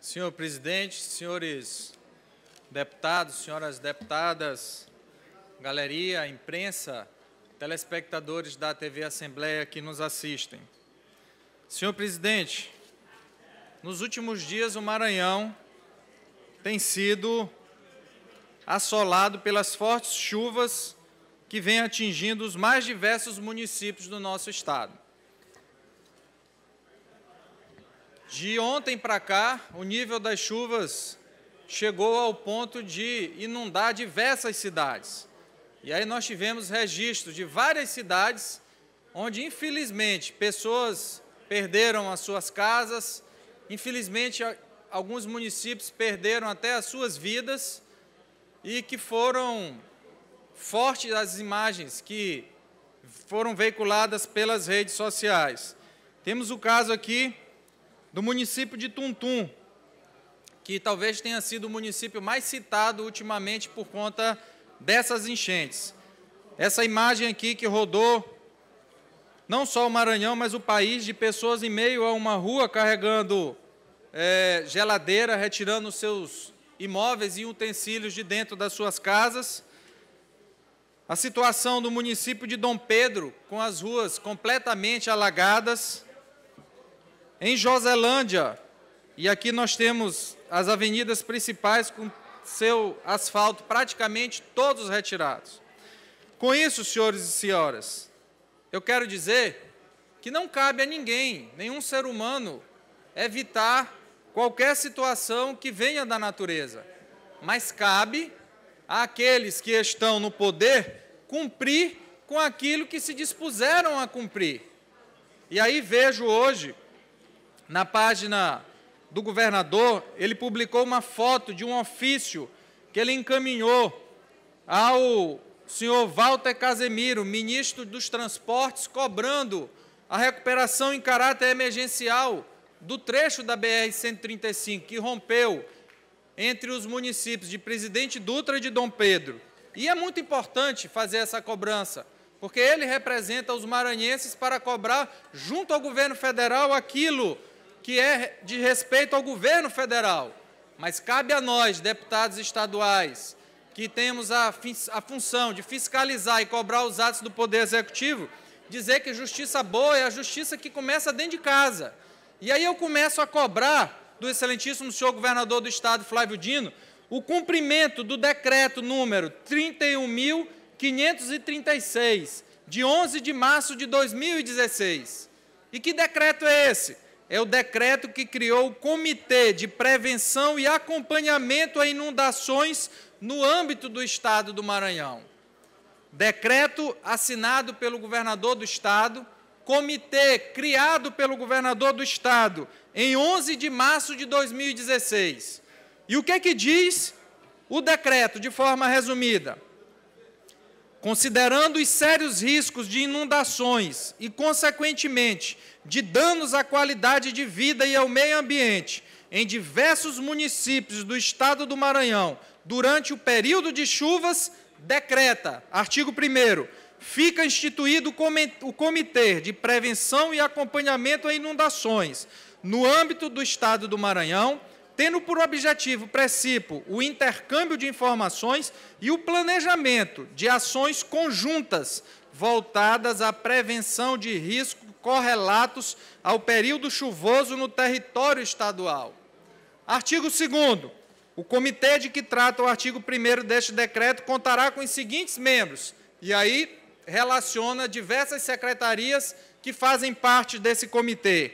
Senhor presidente, senhores deputados, senhoras deputadas, galeria, imprensa, telespectadores da TV Assembleia que nos assistem. Senhor presidente, nos últimos dias o Maranhão tem sido assolado pelas fortes chuvas que vêm atingindo os mais diversos municípios do nosso estado. De ontem para cá, o nível das chuvas chegou ao ponto de inundar diversas cidades. E aí nós tivemos registros de várias cidades onde, infelizmente, pessoas perderam as suas casas, infelizmente, alguns municípios perderam até as suas vidas e que foram fortes as imagens que foram veiculadas pelas redes sociais. Temos o caso aqui do município de Tuntum, que talvez tenha sido o município mais citado ultimamente por conta dessas enchentes. Essa imagem aqui que rodou não só o Maranhão, mas o país, de pessoas em meio a uma rua carregando geladeira, retirando os seus imóveis e utensílios de dentro das suas casas. A situação do município de Dom Pedro, com as ruas completamente alagadas. Em Joselândia, e aqui nós temos as avenidas principais com seu asfalto praticamente todos retirados. Com isso, senhores e senhoras, eu quero dizer que não cabe a ninguém, nenhum ser humano, evitar qualquer situação que venha da natureza, mas cabe àqueles que estão no poder cumprir com aquilo que se dispuseram a cumprir. E aí vejo hoje, na página do governador, ele publicou uma foto de um ofício que ele encaminhou ao senhor Walter Casemiro, ministro dos Transportes, cobrando a recuperação em caráter emergencial do trecho da BR-135, que rompeu entre os municípios de Presidente Dutra e de Dom Pedro. E é muito importante fazer essa cobrança, porque ele representa os maranhenses para cobrar, junto ao governo federal, aquilo que é de respeito ao governo federal. Mas cabe a nós, deputados estaduais, que temos a função de fiscalizar e cobrar os atos do Poder Executivo, dizer que justiça boa é a justiça que começa dentro de casa. E aí eu começo a cobrar do excelentíssimo senhor governador do Estado, Flávio Dino, o cumprimento do decreto número 31.536, de 11 de março de 2016. E que decreto é esse? É o decreto que criou o Comitê de Prevenção e Acompanhamento a Inundações no âmbito do Estado do Maranhão. Decreto assinado pelo governador do Estado, comitê criado pelo governador do Estado em 11 de março de 2016. E o que é que diz o decreto, de forma resumida? Considerando os sérios riscos de inundações e, consequentemente, de danos à qualidade de vida e ao meio ambiente em diversos municípios do Estado do Maranhão durante o período de chuvas, decreta, artigo 1º, fica instituído o Comitê de Prevenção e Acompanhamento a Inundações no âmbito do Estado do Maranhão, tendo por objetivo princípio o intercâmbio de informações e o planejamento de ações conjuntas voltadas à prevenção de riscos correlatos ao período chuvoso no território estadual. Artigo 2º. O comitê de que trata o artigo 1º deste decreto contará com os seguintes membros, e aí relaciona diversas secretarias que fazem parte desse comitê.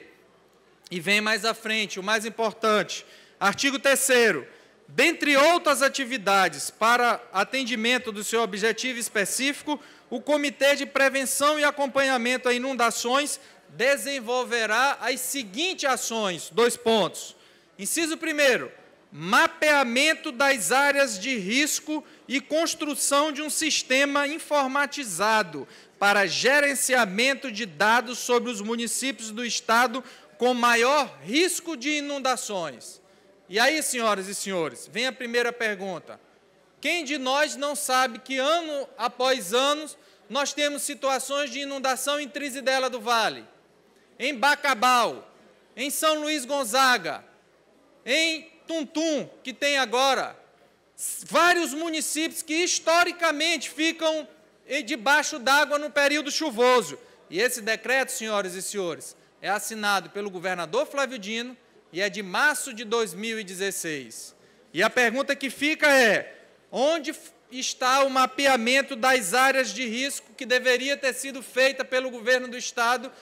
E vem mais à frente, o mais importante. Artigo 3º. Dentre outras atividades para atendimento do seu objetivo específico, o Comitê de Prevenção e Acompanhamento a Inundações desenvolverá as seguintes ações, 2 pontos. Inciso 1º, mapeamento das áreas de risco e construção de um sistema informatizado para gerenciamento de dados sobre os municípios do Estado com maior risco de inundações. E aí, senhoras e senhores, vem a primeira pergunta. Quem de nós não sabe que ano após ano nós temos situações de inundação em Trizidela do Vale, em Bacabal, em São Luís Gonzaga, em Tuntum, que tem agora vários municípios que historicamente ficam debaixo d'água no período chuvoso. E esse decreto, senhoras e senhores, é assinado pelo governador Flávio Dino e é de março de 2016. E a pergunta que fica é: onde está o mapeamento das áreas de risco que deveria ter sido feita pelo governo do Estado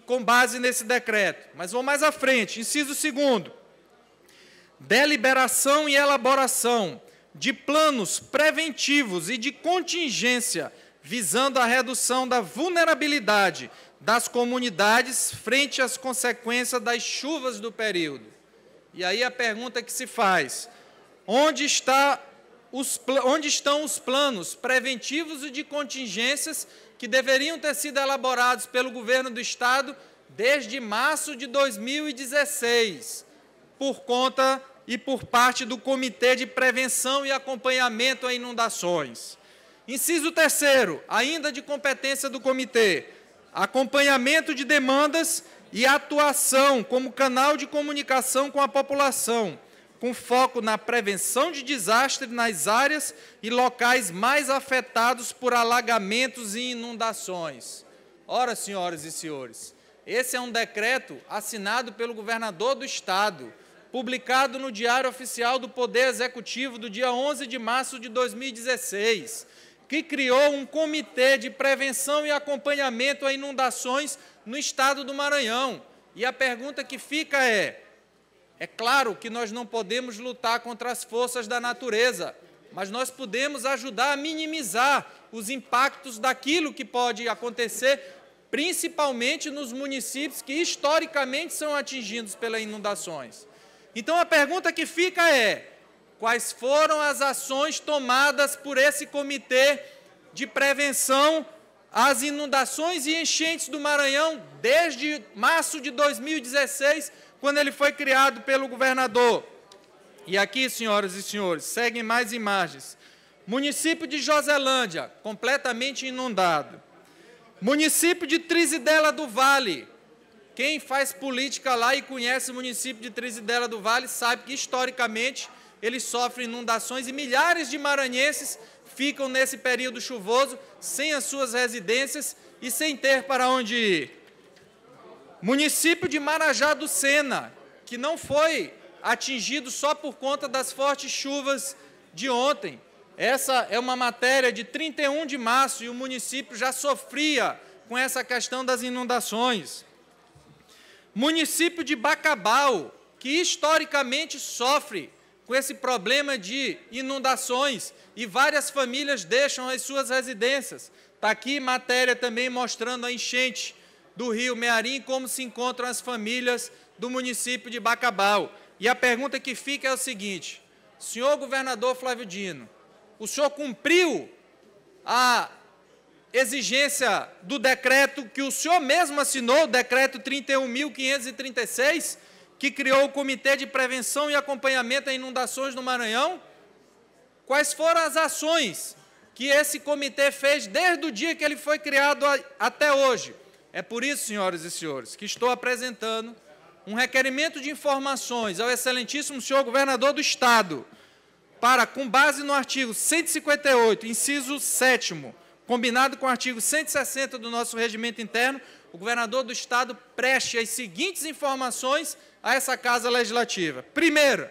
com base nesse decreto? Mas vou mais à frente, inciso 2º. Deliberação e elaboração de planos preventivos e de contingência visando a redução da vulnerabilidade das comunidades frente às consequências das chuvas do período. E aí a pergunta que se faz: onde estão os planos preventivos e de contingências que deveriam ter sido elaborados pelo governo do Estado desde março de 2016, por conta e por parte do Comitê de Prevenção e Acompanhamento a Inundações? Inciso 3º, ainda de competência do comitê: acompanhamento de demandas e atuação como canal de comunicação com a população, com foco na prevenção de desastres nas áreas e locais mais afetados por alagamentos e inundações. Ora, senhoras e senhores, esse é um decreto assinado pelo governador do Estado, publicado no Diário Oficial do Poder Executivo do dia 11 de março de 2016, que criou um comitê de prevenção e acompanhamento a inundações no estado do Maranhão. E a pergunta que fica é claro que nós não podemos lutar contra as forças da natureza, mas nós podemos ajudar a minimizar os impactos daquilo que pode acontecer, principalmente nos municípios que historicamente são atingidos pelas inundações. Então a pergunta que fica é: quais foram as ações tomadas por esse comitê de prevenção às inundações e enchentes do Maranhão desde março de 2016, quando ele foi criado pelo governador? E aqui, senhoras e senhores, seguem mais imagens. Município de Joselândia, completamente inundado. Município de Trizidela do Vale. Quem faz política lá e conhece o município de Trizidela do Vale sabe que, historicamente, ele sofre inundações e milhares de maranhenses ficam nesse período chuvoso sem as suas residências e sem ter para onde ir. Município de Marajá do Sena, que não foi atingido só por conta das fortes chuvas de ontem. Essa é uma matéria de 31 de março e o município já sofria com essa questão das inundações. Município de Bacabal, que historicamente sofre com esse problema de inundações e várias famílias deixam as suas residências. Está aqui matéria também mostrando a enchente do rio Mearim, como se encontram as famílias do município de Bacabal. E a pergunta que fica é o seguinte: senhor governador Flávio Dino, o senhor cumpriu a exigência do decreto que o senhor mesmo assinou, o decreto 31.536, que criou o Comitê de Prevenção e Acompanhamento a Inundações no Maranhão? Quais foram as ações que esse comitê fez desde o dia que ele foi criado até hoje? É por isso, senhoras e senhores, que estou apresentando um requerimento de informações ao excelentíssimo senhor governador do Estado, para, com base no artigo 158, inciso 7º, combinado com o artigo 160 do nosso regimento interno, o governador do Estado preste as seguintes informações a essa Casa Legislativa. Primeiro,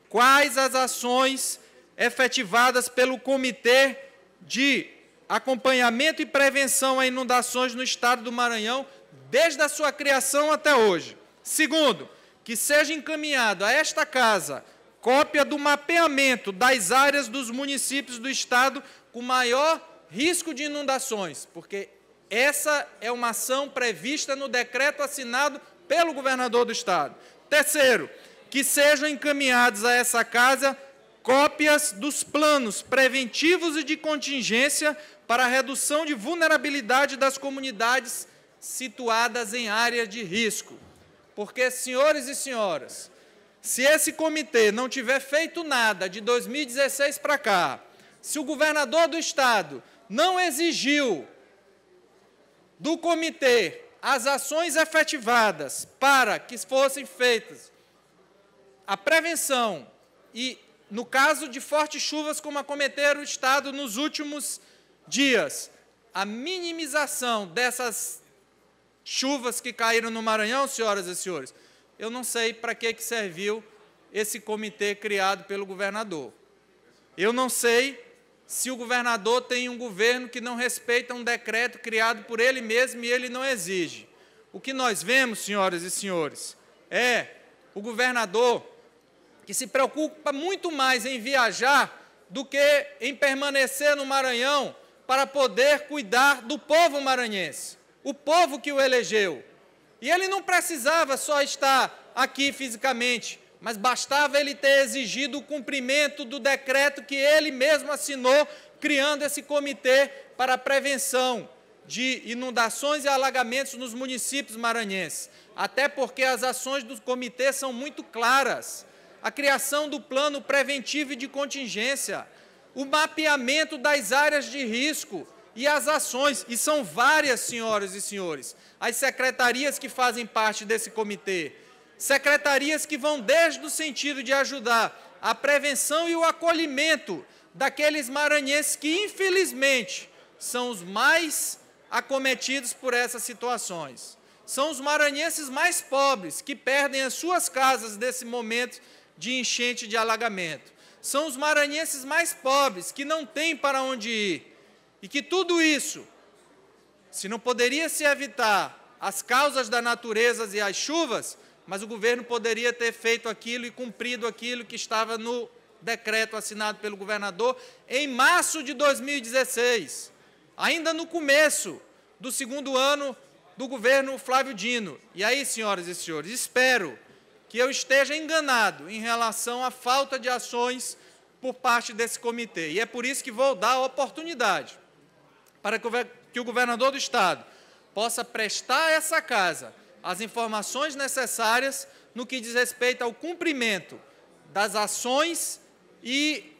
quais as ações efetivadas pelo Comitê de Acompanhamento e Prevenção a Inundações no Estado do Maranhão, desde a sua criação até hoje. Segundo, que seja encaminhado a esta Casa cópia do mapeamento das áreas dos municípios do Estado com maior risco de inundações, porque essa é uma ação prevista no decreto assinado pelo governador do Estado. Terceiro, que sejam encaminhados a essa Casa cópias dos planos preventivos e de contingência para a redução de vulnerabilidade das comunidades situadas em área de risco. Porque, senhores e senhoras, se esse comitê não tiver feito nada de 2016 para cá, se o governador do Estado não exigiu do comitê as ações efetivadas para que fossem feitas a prevenção e, no caso de fortes chuvas como acometeram o Estado nos últimos dias, a minimização dessas chuvas que caíram no Maranhão, senhoras e senhores, eu não sei para que serviu esse comitê criado pelo governador. Eu não sei se o governador tem um governo que não respeita um decreto criado por ele mesmo e ele não exige. O que nós vemos, senhoras e senhores, é o governador que se preocupa muito mais em viajar do que em permanecer no Maranhão para poder cuidar do povo maranhense, o povo que o elegeu. E ele não precisava só estar aqui fisicamente, mas bastava ele ter exigido o cumprimento do decreto que ele mesmo assinou, criando esse comitê para a prevenção de inundações e alagamentos nos municípios maranhenses. Até porque as ações do comitê são muito claras. A criação do plano preventivo e de contingência, o mapeamento das áreas de risco e as ações, e são várias, senhoras e senhores, as secretarias que fazem parte desse comitê, secretarias que vão desde o sentido de ajudar a prevenção e o acolhimento daqueles maranhenses que, infelizmente, são os mais acometidos por essas situações. São os maranhenses mais pobres que perdem as suas casas nesse momento de enchente e de alagamento. São os maranhenses mais pobres que não têm para onde ir. E que tudo isso, se não poderia se evitar as causas da natureza e as chuvas, mas o governo poderia ter feito aquilo e cumprido aquilo que estava no decreto assinado pelo governador em março de 2016, ainda no começo do segundo ano do governo Flávio Dino. E aí, senhoras e senhores, espero que eu esteja enganado em relação à falta de ações por parte desse comitê. E é por isso que vou dar a oportunidade para que o governador do Estado possa prestar a essa casa as informações necessárias no que diz respeito ao cumprimento das ações e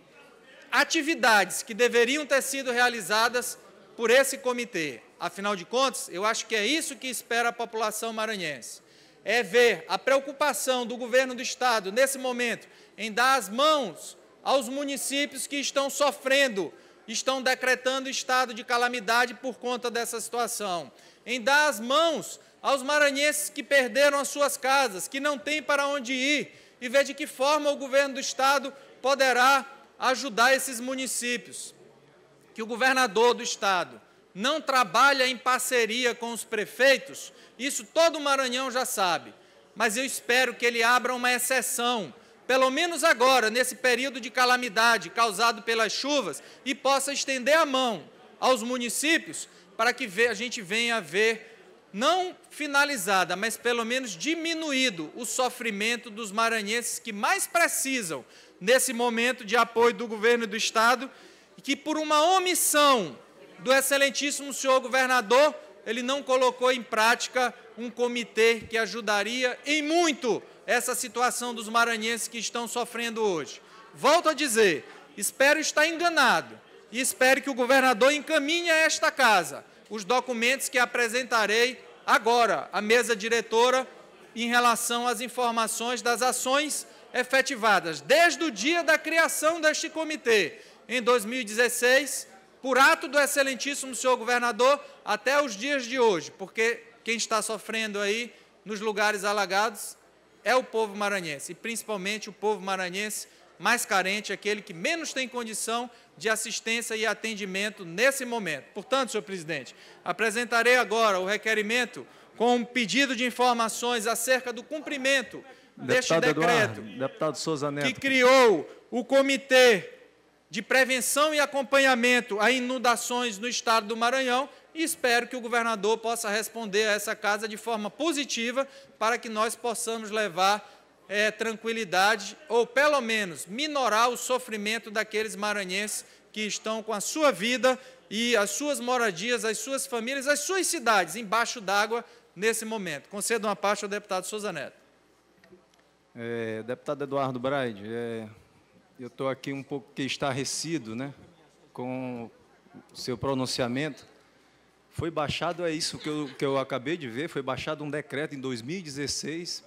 atividades que deveriam ter sido realizadas por esse comitê. Afinal de contas, eu acho que é isso que espera a população maranhense. É ver a preocupação do governo do Estado, nesse momento, em dar as mãos aos municípios que estão sofrendo, estão decretando estado de calamidade por conta dessa situação. Em dar as mãos aos maranhenses que perderam as suas casas, que não têm para onde ir, e ver de que forma o governo do Estado poderá ajudar esses municípios. Que o governador do Estado não trabalha em parceria com os prefeitos, isso todo o Maranhão já sabe, mas eu espero que ele abra uma exceção, pelo menos agora, nesse período de calamidade causado pelas chuvas, e possa estender a mão aos municípios para que a gente venha a ver, não finalizada, mas pelo menos diminuído o sofrimento dos maranhenses que mais precisam nesse momento de apoio do governo do Estado, e que por uma omissão do excelentíssimo senhor governador, ele não colocou em prática um comitê que ajudaria em muito essa situação dos maranhenses que estão sofrendo hoje. Volto a dizer, espero estar enganado e espero que o governador encaminhe a esta casa os documentos que apresentarei agora à mesa diretora em relação às informações das ações efetivadas desde o dia da criação deste comitê, em 2016, por ato do excelentíssimo senhor governador, até os dias de hoje, porque quem está sofrendo aí nos lugares alagados é o povo maranhense, e principalmente o povo maranhense mais carente, aquele que menos tem condição de assistência e atendimento nesse momento. Portanto, senhor presidente, apresentarei agora o requerimento com um pedido de informações acerca do cumprimento deste decreto, deputado Souza Neto, que criou o Comitê de Prevenção e Acompanhamento a Inundações no Estado do Maranhão, e espero que o governador possa responder a essa casa de forma positiva para que nós possamos levar tranquilidade ou, pelo menos, minorar o sofrimento daqueles maranhenses que estão com a sua vida e as suas moradias, as suas famílias, as suas cidades embaixo d'água nesse momento. Concedo uma parte ao deputado Souza Neto. Deputado Eduardo Braide, eu estou aqui um pouco estarrecido, né, com o seu pronunciamento. Foi baixado, é isso que eu acabei de ver, foi baixado um decreto em 2016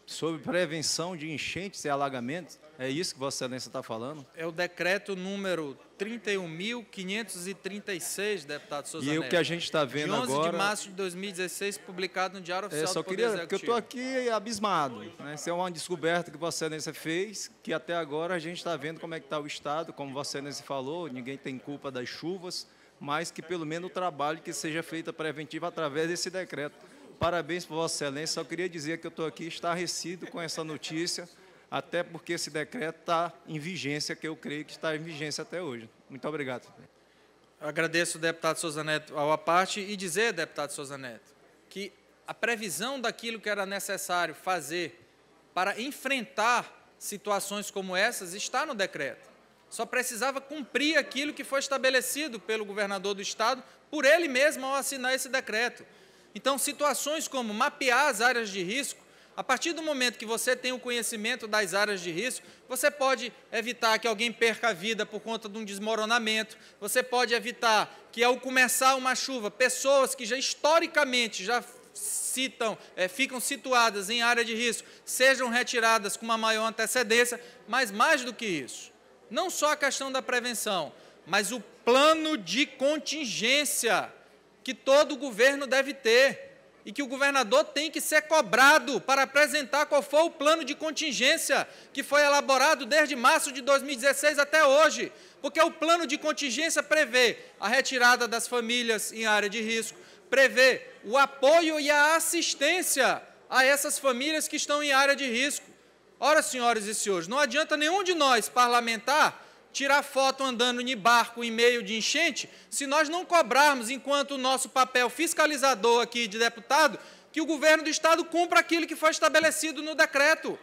sobre prevenção de enchentes e alagamentos. É isso que Vossa Excelência está falando? É o decreto número 31.536, deputado Souza Neto. E o que a gente está vendo agora... De 11 de março de 2016, publicado no Diário Oficial do Poder Executivo. Porque eu estou aqui abismado, né? Isso é uma descoberta que Vossa Excelência fez, que até agora a gente está vendo como é que está o Estado, como Vossa Excelência falou, ninguém tem culpa das chuvas, mas que pelo menos o trabalho que seja feito preventivo através desse decreto. Parabéns para Vossa Excelência, só queria dizer que eu estou aqui estarrecido com essa notícia, até porque esse decreto está em vigência, que eu creio que está em vigência até hoje. Muito obrigado. Eu agradeço o deputado Souza Neto à parte e dizer, deputado Souza Neto, que a previsão daquilo que era necessário fazer para enfrentar situações como essas está no decreto. Só precisava cumprir aquilo que foi estabelecido pelo governador do Estado, por ele mesmo, ao assinar esse decreto. Então, situações como mapear as áreas de risco, a partir do momento que você tem o conhecimento das áreas de risco, você pode evitar que alguém perca a vida por conta de um desmoronamento, você pode evitar que, ao começar uma chuva, pessoas que já historicamente ficam situadas em área de risco, sejam retiradas com uma maior antecedência, mas mais do que isso, não só a questão da prevenção, mas o plano de contingência que todo governo deve ter e que o governador tem que ser cobrado para apresentar qual foi o plano de contingência que foi elaborado desde março de 2016 até hoje, porque o plano de contingência prevê a retirada das famílias em área de risco, prevê o apoio e a assistência a essas famílias que estão em área de risco. Ora, senhoras e senhores, não adianta nenhum de nós, parlamentar, tirar foto andando em barco em meio de enchente, se nós não cobrarmos, enquanto o nosso papel fiscalizador aqui de deputado, que o governo do Estado cumpra aquilo que foi estabelecido no decreto,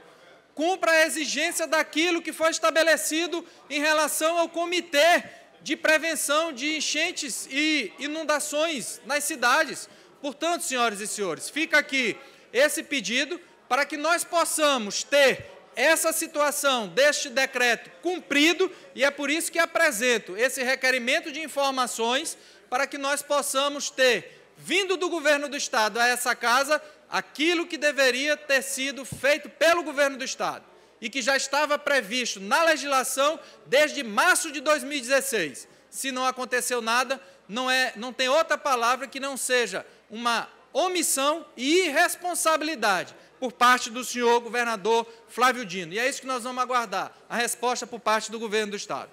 cumpra a exigência daquilo que foi estabelecido em relação ao Comitê de Prevenção de Enchentes e Inundações nas cidades. Portanto, senhoras e senhores, fica aqui esse pedido para que nós possamos ter essa situação deste decreto cumprido, e é por isso que apresento esse requerimento de informações para que nós possamos ter, vindo do governo do Estado a essa casa, aquilo que deveria ter sido feito pelo governo do Estado e que já estava previsto na legislação desde março de 2016. Se não aconteceu nada, não tem outra palavra que não seja uma omissão e irresponsabilidade por parte do senhor governador Flávio Dino. E é isso que nós vamos aguardar, a resposta por parte do governo do Estado.